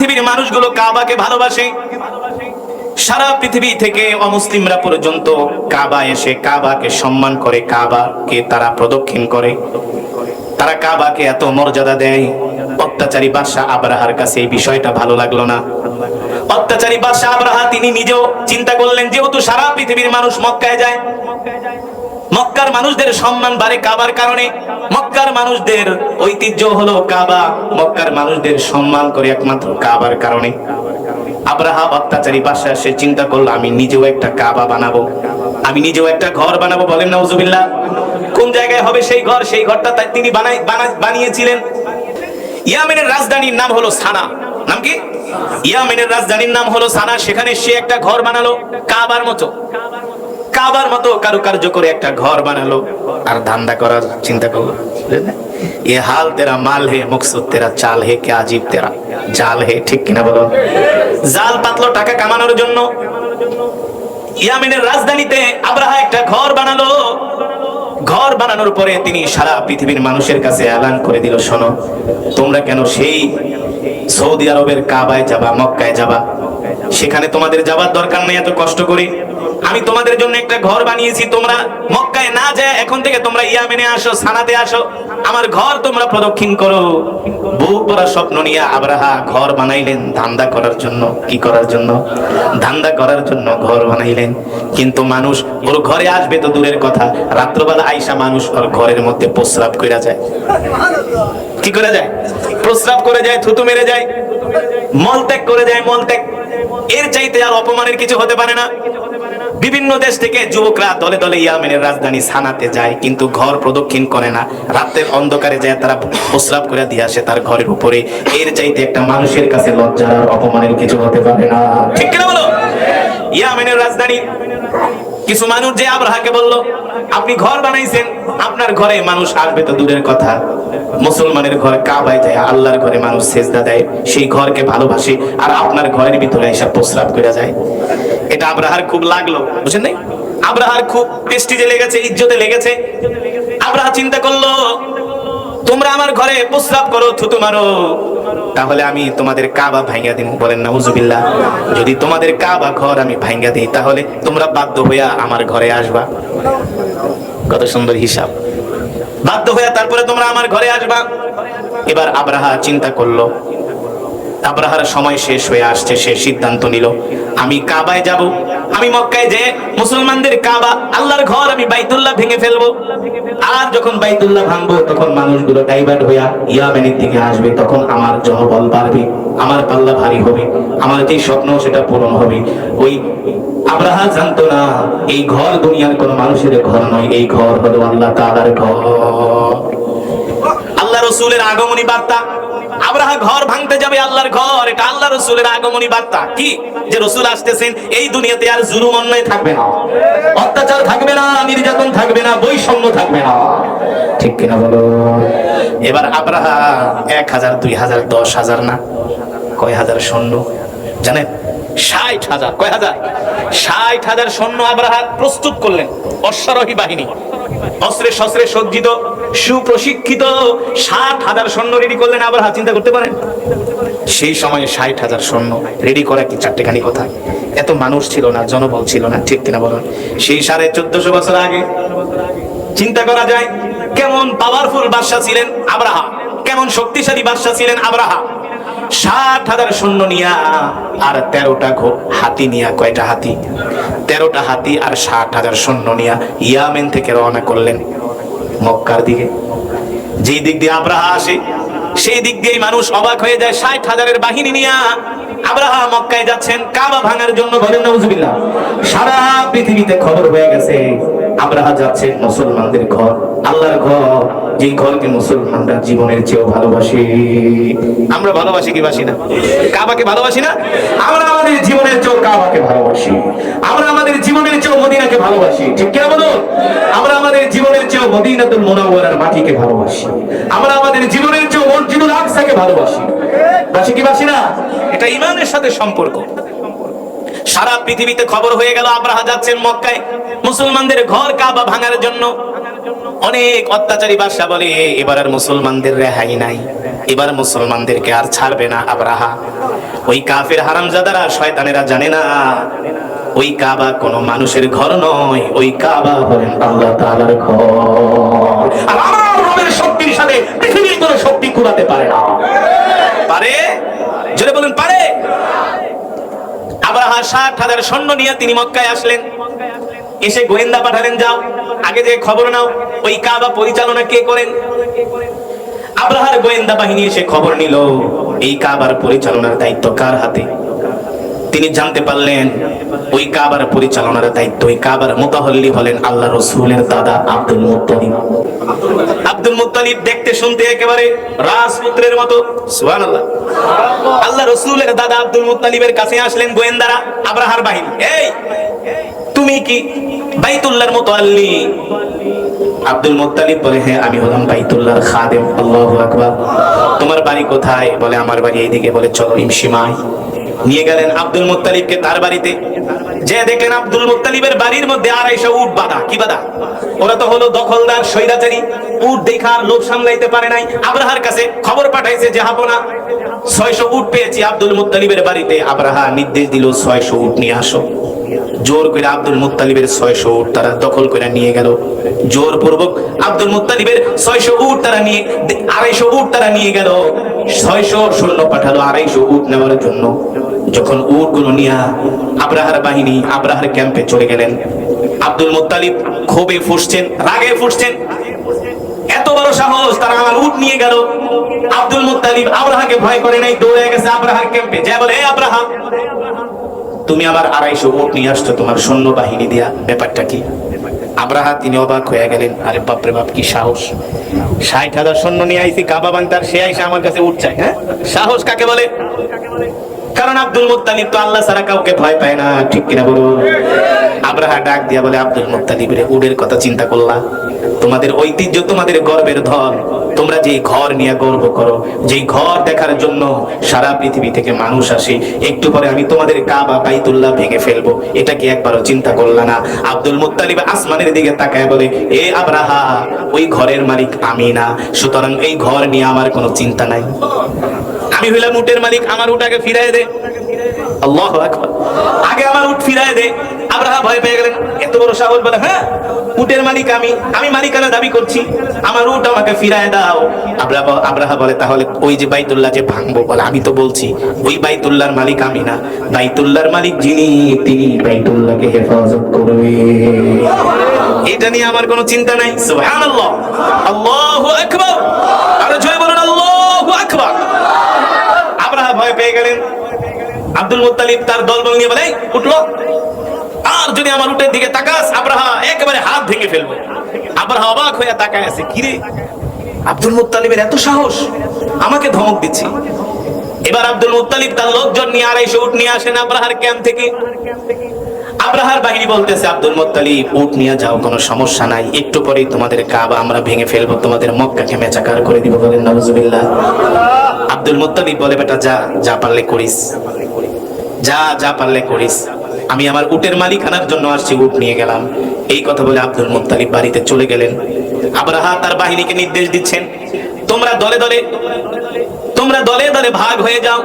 পৃথিবীর মানুষগুলো কাবাকে ভালোবাসে। সারা পৃথিবী থেকে অমুসলিমরা পর্যন্ত কাবা এসে কাবাকে সম্মান করে, কাবাকে তারা প্রদক্ষিণ করে, তারা কাবাকে এত মর্যাদা দেয়। অত্যাচারী বাদশা আবরাহার কাছে এই বিষয়টা ভালো লাগলো না। অত্যাচারী বাদশা আবরাহা তিনি নিজেও চিন্তা করলেন, যেহেতু সারা পৃথিবীর মানুষ মক্কায় যায়, মক্কার মানুষদের সম্মান বাড়ে কাবার কারণে, মক্কার মানুষদের ঐতিহ্য হলো কাবা, মক্কার মানুষদের সম্মান করে একমাত্র কাবার কারণে। আবরাহা অত্যাচারী বাদশা সে চিন্তা করলো, আমি নিজেও একটা কাবা বানাবো, আমি নিজেও একটা ঘর বানাবো। বলেন নাউজুবিল্লাহ। কোন জায়গায় হবে সেই ঘর? সেই ঘরটা তিনি বানিয়েছিলেন। ইয়ামেনের রাজধানীর নাম হলো সানা। নাম কি? ইয়ামেনের রাজধানীর নাম হলো সানা। সেখানে সে একটা ঘর বানালো কাবার মতো, কাবার মতো কারুকার্য করে একটা ঘর বানালো আর ধান্দা করার চিন্তা করলো। এ হাল তেরা মাল হে, মকসুদ তেরা চাল হে, কে আজীব তেরা জাল হে। ঠিক কিনা বলো? জাল পাতলো টাকা কামানোর জন্য। ইয়ামেনের রাজধানীতে আবরাহা একটা ঘর বানালো। ঘর বানানোর পরে তিনি সারা পৃথিবীর মানুষের কাছে এলান করে দিল, শোনো, তোমরা কেন সেই সৌদি আরবের কাবায় যাবা, মক্কায় যাবা? সেখানে তোমাদের যাবার দরকার নেই এত কষ্ট করে। আমি তোমাদের জন্য একটা ঘর বানিয়েছি, তোমরা মক্কায় না যায় এখন থেকে তোমরা ইয়ামেনে আসো, সানাতে আসো, আমার ঘর তোমরা প্রদক্ষিণ করো। বুক ভরা স্বপ্ন নিয়ে আবরাহা ঘর বানাইলেন ধান্দা করার জন্য। কি করার জন্য? ধান্দা করার জন্য ঘর বানাইলেন। কিন্তু মানুষ ওর ঘরে আসবে তো দূরের কথা, রাত্রবেলা আইসা মানুষ ওর ঘরের মধ্যে প্রস্রাব করে যায়। কি করে যায়? প্রস্রাব করে যায়, থুতু মেরে যায়, মলত্যাগ করে যায়, মলত্যাগ। এর চাইতে আর অপমানের কিছু হতে পারে না। বিভিন্ন দেশ থেকে যুবকরা দলে দলে ইয়ামেনের রাজধানী সানাতে যায়, কিন্তু ঘর প্রদক্ষিণ করে না। রাতের অন্ধকারে যায় তারা প্রস্রাব করে দিয়ে আসে তার ঘরের উপরে। এর চাইতে একটা মানুষের কাছে লজ্জার আর অপমানের কিছু হতে পারে না। ঠিক কিনা বলো? ইয়ামেনের রাজধানী কিছু মানুষ যে আবরাহাকে বলল, আপনি ঘর বানাইছেন, আপনার ঘরে মানুষ আসবে তো দূরের কথা, মুসলমানের ঘর কাবায় যায়, আল্লাহর ঘরে মানুষ সেজদা দেয়, সেই ঘরকে ভালোবাসে, আর আপনার ঘরের ভিতরে এসে প্রস্রাব করে যায়। এটা আবরাহার খুব লাগলো, বুঝেন নাই? আবরাহার খুব প্রেস্টিজে লেগেছে, ইজ্জতে লেগেছে। আবরাহা চিন্তা করলো, তোমরা আমার ঘরে প্রস্রাব করো, থুতু মারো, তাহলে আমি তোমাদের কাবা ভাঙ্গা দিব। বলেন নাউজুবিল্লাহ। যদি তোমাদের কাবা ঘর আমি ভাঙ্গা দিই, তাহলে তোমরা বাধ্য হইয়া আমার ঘরে আসবা। কত সুন্দর হিসাব! বাধ্য হইয়া তারপরে তোমরা আমার ঘরে আসবা। এবার আবরাহা চিন্তা করলো, আবরাহার সময় শেষ হয়ে আসছে। সে সিদ্ধান্ত নিল, আমি কাবায় যাব, আমি মক্কায় যে মুসলমানদের কাবা আল্লাহর ঘর আমি বাইতুল্লাহ ভেঙে ফেলবো। আর যখন বাইতুল্লাহ ভাঙবো তখন মানুষগুলো ডাইভার্ট হইয়া ইয়ামেনের দিকে আসবে, তখন আমার জনবল বাড়বে, আমার পাল্লা ভারী হবে, আমার যে স্বপ্ন সেটা পূরণ হবে। ওই আবরাহা জানতো না এই ঘর দুনিয়ার কোন মানুষের ঘর নয়, এই ঘর হলো আল্লাহ তাআলার ঘর। আল্লাহ রাসূলের আগমনী বার্তা। আবরাহা ঘর ভাঙতে যাবে আল্লাহর ঘর, এটা আল্লাহ রাসূলের আগমনী বার্তা। কি? যে রাসূল আসতেছেন, এই দুনিয়াতে আর জুলুম অন্যায় থাকবে না, অত্যাচার থাকবে না, নির্যাতন থাকবে না, বৈষম্য থাকবে না। ঠিক কিনা বলো? এবার আবরাহা 1000, 2000, 10,000 না, কয় হাজার সৈন্য জানেন? 60,000। কয় হাজার? 60,000 সৈন্য আবরাহা প্রস্তুত করলেন। অশ্বারোহী বাহিনী, অস্ত্রে শস্ত্রে সজ্জিত, সুপ্রশিক্ষিত 60,000 সৈন্য রেডি করলেন আবরাহা। চিন্তা করতে পারেন সেই সময়ে 60,000 সৈন্য রেডি করা কি চারটেখানি কথা? এত মানুষ ছিল না, জনবল ছিল না। ঠিক কিনা বলুন? সেই 1450 বছর আগে চিন্তা করা যায় কেমন পাওয়ারফুল বাদশা ছিলেন আবরাহা, কেমন শক্তিশালী বাদশা ছিলেন আবরাহা। 60,000 সৈন্য নিয়া আর 13টা হাতি নিয়া, কয়টা হাতি? 13টা হাতি আর 60,000 সৈন্য নিয়া ইয়ামেন থেকে রওনা করলেন মক্কার দিকে। যেই দিক দিয়ে আবরাহা আসে সেই দিক দিয়ে মানুষ অবাক হয়ে যায়। 60,000-এর বাহিনী নিয়া আবরাহা মক্কায় যাচ্ছেন কাবা ভাঙার জন্য। বলেন নাউজুবিল্লাহ। সারা পৃথিবীতে খবর হয়ে গেছে আবরাহা যাচ্ছেন মুসলমানদের ঘর, আল্লাহর ঘর, যেই ঘরকে মুসলমানরা জীবনের চেয়েও ভালোবাসি। আমরা ভালোবাসি কি বাসি না? কাবাকে ভালোবাসি না? আমরা আমাদের জীবনের চেয়েও কাবাকে ভালোবাসি, আমরা আমাদের জীবনের চেয়েও মদিনাকে ভালোবাসি। ঠিক কিনা বলুন? আমরা আমাদের জীবনের চেয়েও মদিনাতুল মুনাওয়ারার মাটিকে ভালোবাসি, আমরা আমাদের জীবনের চেয়েও মসজিদুল আকসাকে ভালোবাসি। বাসি কি বাসি না? এটা ঈমানের সাথে সম্পর্ক। সারা পৃথিবীতে খবর হয়ে গেল আবরাহা যাচ্ছেন মক্কায় মুসলমানদের ঘর কাবা ভাঙার জন্য। অনেক অত্যাচারী বাদশা বলে, এবার আর মুসলমানদের রেহাই নাই, এবার মুসলমানদেরকে আর ছাড়বে না আব্রাহা। ওই কাফের হারামজাদারা শয়তানেরা জানে না ওই কাবা কোনো মানুষের ঘর নয়, ওই কাবা হলেন আল্লাহ তাআলার ঘর। আর আমার রবের শক্তির সাথে পৃথিবীর কোনো শক্তি কুলাতে পারে না। পারে? জোরে বলুন পারে? আব্রাহা ৬০,০০০ সৈন্য নিয়ে তিনি মক্কায় আসলেন। এসে গোয়েন্দা পাঠালেন, যাও আগে যে খবর নাও ওই কাবা পরিচালনা কে করেন। আব্রাহার গোয়েন্দা বাহিনী এসে খবর নিল এই কাবার পরিচালনার দায়িত্ব কার হাতে। তিনি জানতে পারলেন ওই কাবার পরিচালনার দায়িত্ব, ওই কাবার মুতাহল্লি হলেন আল্লাহ রাসূলের দাদা আব্দুল মুত্তালিব। আব্দুল মুত্তালিব দেখতে শুনতে একেবারে রাজপুত্রের মতো। সুবহানাল্লাহ। আল্লাহ রাসূলের দাদা আব্দুল মুত্তালিবের কাছে আসলেন গোয়েন্দারা, আব্রাহার বাহিনী। এই তুমি কি বাইতুল্লাহর মুতাওয়াল্লি? আব্দুল মুত্তালিব বলে, হ্যাঁ আমি হলাম বাইতুল্লাহর খাদেম। আল্লাহু আকবার। তোমার বাড়ি কোথায়? বলে আমার বাড়ি এইদিকে। বলে চলো ইমসিমায়। নিয়ে গেলেন আব্দুল মুত্তালিবকে তার বাড়িতে। যে দেখলেন আব্দুল মুত্তালিবের বাড়ির মধ্যে ২৫০ উট বাঁধা। কি বাঁধা? ওরা তো হলো দখলদার স্বৈরাচারী, উট দেখার লোভ সামলাইতে পারে নাই। আব্রাহার কাছে খবর পাঠাইছে যে হাপনা ৬০০ উট পেয়েছি আব্দুল মুত্তালিবের বাড়িতে। আব্রাহা নির্দেশ দিল ৬০০ উট নিয়ে আসো। জোর করে আব্দুল মুত্তালিবের ৬০০ উট তারা দখল করে নিয়ে গেল। জোরপূর্বক আব্দুল মুত্তালিবের ৬০০ উট তারা নিয়ে ২৫০ উট তারা নিয়ে গেল। ৬০০ সৈন্য পাঠালো ২৫০ উট নেওয়ার জন্য। যখন উটগুলো নিয়ে আব্রাহার বাহিনী আব্রাহার ক্যাম্পে চলে গেলেন, আব্দুল মুত্তালিব ক্ষোভে ফুঁসছেন, রাগে ফুঁসছেন। এত বড় সাহস, তারা আমার উট নিয়ে গেল। আব্দুল মুত্তালিব আব্রাহাকে ভয় করে নাই, দৌড়ে গেছে আব্রাহার ক্যাম্পে। যা বলে, এ আব্রাহা, তুমি আবার ২৫০ উট নিয়ে আসছো তোমার সৈন্য বাহিনী দিয়া, ব্যাপারটা কি? আব্রাহা তিনি অবাক হয়ে গেলেন। আরে বাপরে বাপ, কি সাহস! ৬০,০০০ সৈন্য নিয়ে আইছি কাবা ভাঙতার, সে আইসা আমার কাছে উট চাই। হ্যাঁ, সাহস কাকে বলে? কারণ আব্দুল মুত্তালিব তো আল্লাহ ছাড়া কাউকে ভয় পায় না, ঠিক কিনা বলুন? আব্রাহা ডাক দিয়া বলে, আব্দুল মুত্তালিব রে, উটের কথা চিন্তা করলা? তোমাদের ঐতিহ্য, তোমাদের গর্বের ধন, তোমরা যে ঘর নিয়ে গর্ব করো, যে ঘর দেখার জন্য সারা পৃথিবী থেকে মানুষ আসে, একটু পরে আমি তোমাদের কাবা বাইতুল্লাহ ভেঙে ফেলবো, এটা কি একবারও চিন্তা করলা না? আব্দুল মুত্তালিব আসমানের দিকে তাকায় বলে, এ আব্রাহা, ওই ঘরের মালিক আমি না, সুতরাং এই ঘর নিয়ে আমার কোনো চিন্তা নাই। আমি হইলাম উটের মালিক, আমার উটাকে ফিরায় দে। আল্লাহু আকবার। আগে আমার উট ফিরায় দে। আব্রাহা ভয় পেয়ে গেলেন, এত বড় সাহস! বলে, হ্যাঁ উটের মালিক আমি মালিকানা দাবি করছি, আমার উট আমাকে ফিরায় দাও। আব্রাহা বলে, তাহলে ওই যে বাইতুল্লাহ যে ভাঙবো? বলে, আমি তো বলছি ওই বাইতুল্লাহর মালিক আমি না, বাইতুল্লাহর মালিক যিনি, তিনি বাইতুল্লাহকে হেফাজত করবে, এটা নিয়ে আমার কোনো চিন্তা নাই। সুবহানাল্লাহ, আল্লাহু আকবার। আর জয় বলুন আল্লাহু আকবার। আব্রাহা ভয় পেয়ে গেলেন। আব্দুল মুত্তালিব তার দলবল নিয়ে বলে, উঠলো, আর যদি আমার উটের দিকে তাকাস, আব্রাহা একেবারে হাত ভেঙে ফেলবো। আব্রাহা অবাক হয়ে তাকায় আছে, কিরে আব্দুল মুত্তালিবের এত সাহস, আমাকে ধমক দিচ্ছে। এবার আব্দুল মুত্তালিব তার লোকজন নিয়ে ২৫০ উট নিয়ে আসেন আব্রাহার ক্যাম্প থেকে। আব্রাহার বাহিনী বলতেছে, আব্দুল মুত্তালিব উট নিয়ে যাও, কোনো সমস্যা নাই, একটু পরেই তোমাদের কাবা আমরা ভেঙে ফেলবো, তোমাদের মক্কাকে মেচাকার করে দিব। বলেন নাউজুবিল্লাহ। আব্দুল মুত্তালিব বলে, বেটা যা, যা পারলে করিস, যা পারলে করিস, আমি আমার উটের মালিকানার জন্য আসছি, উট নিয়ে গেলাম। এই কথা বলে আব্দুল মুত্তালিব বাড়িতে চলে গেলেন। আব্রাহা তার বাহিনীকে নির্দেশ দিচ্ছেন, তোমরা দলে দলে ভাগ হয়ে যাও,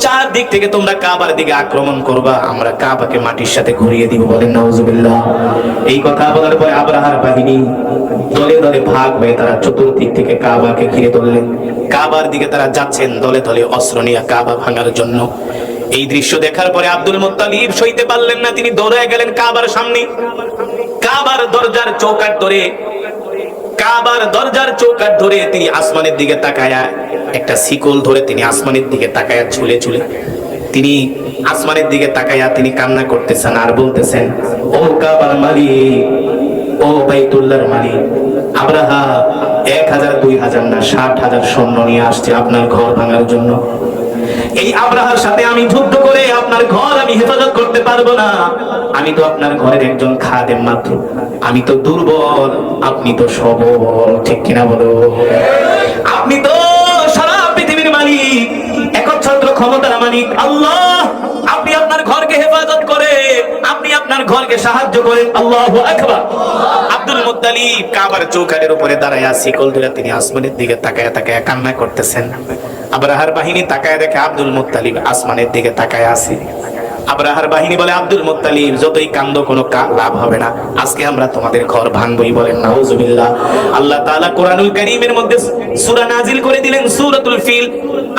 চারদিক থেকে তোমরা কাবার দিকে আক্রমণ করবা, আমরা কাবাকে মাটির সাথে ঘুরিয়ে দিব। বলেন নাউজুবিল্লাহ। এই কথা বলার পর আব্রাহার বাহিনী দলে দলে ভাগ হয়ে তারা চতুর্দিক থেকে কাবাকে ঘিরে ধরলেন। কাবার দিকে তারা যাচ্ছেন দলে দলে অস্ত্র নিয়ে কাবা ভাঙার জন্য। এই দৃশ্য দেখার পরে আব্দুল মুত্তালিব সইতে পারলেন না, তিনি দৌড়ে গেলেন কাবার সামনে। কাবার দরজার চৌকাঠ ধরে তিনি আসমানের দিকে তাকায়া, একটা শিকল ধরে তিনি আসমানের দিকে তাকায়া ঝুলে তিনি আসমানের দিকে তাকায়া তিনি কান্না করতেছেন আর বলতেছেন, ও কাবার মালিক, ও বাইতুল্লাহর মালিক, আব্রাহা ১০০০ ২০০০ না ৬০,০০০ সৈন্য নিয়ে আসছে আপনার ঘর ভাঙার জন্য। এই আব্রাহার সাথে আমি যুদ্ধ করে আপনার ঘর আমি হেফাজত করতে পারবো না। আমি তো আপনার ঘরের একজন খাদেম মাত্র, আমি তো দুর্বল, আপনি তো সবল, ঠিক কিনা বলো? আপনি তো সারা পৃথিবীর মালিক, একচ্ছত্র ক্ষমতার মালিক আল্লাহ। আপনি আপনার ঘরকে হেফাজত করে, আপনি আপনার ঘরকে সাহায্য করেন। আল্লাহু আকবার। আব্দুল মুত্তালিব মুত্তালিব কাবার চৌকাঠের উপরে দাঁড়ায় শিকল ধরে তিনি আসমানের দিকে তাকায় তাকায় কান্না করতেছেন। আব্রাহার বাহিনী তাকায় দেখে আব্দুল মুত্তালিব আসমানের দিকে তাকায় আছে। আব্রাহার বাহিনী বলে, আব্দুল মুত্তালিব যতই কান্দো কোনো লাভ হবে না, আজকে আমরা তোমাদের ঘর ভাঙবই। বলেন নাউজুবিল্লাহ। আল্লাহ তাআলা কোরআনুল কারীমের মধ্যে সূরা নাজিল করে দিলেন সূরাতুল ফিল।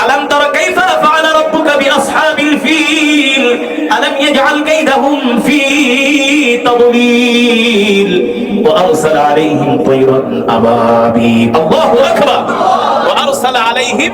আলাম তারা কাইফা ফাআলা রাব্বুকা বিআসহাবিল ফিল আলাম ইয়াজআল কাইদাহুম ফি তাদলিল ওয়া আরসালা আলাইহিম তায়রান আবাবিল। আল্লাহু আকবার। ওয়া আরসালা আলাইহিম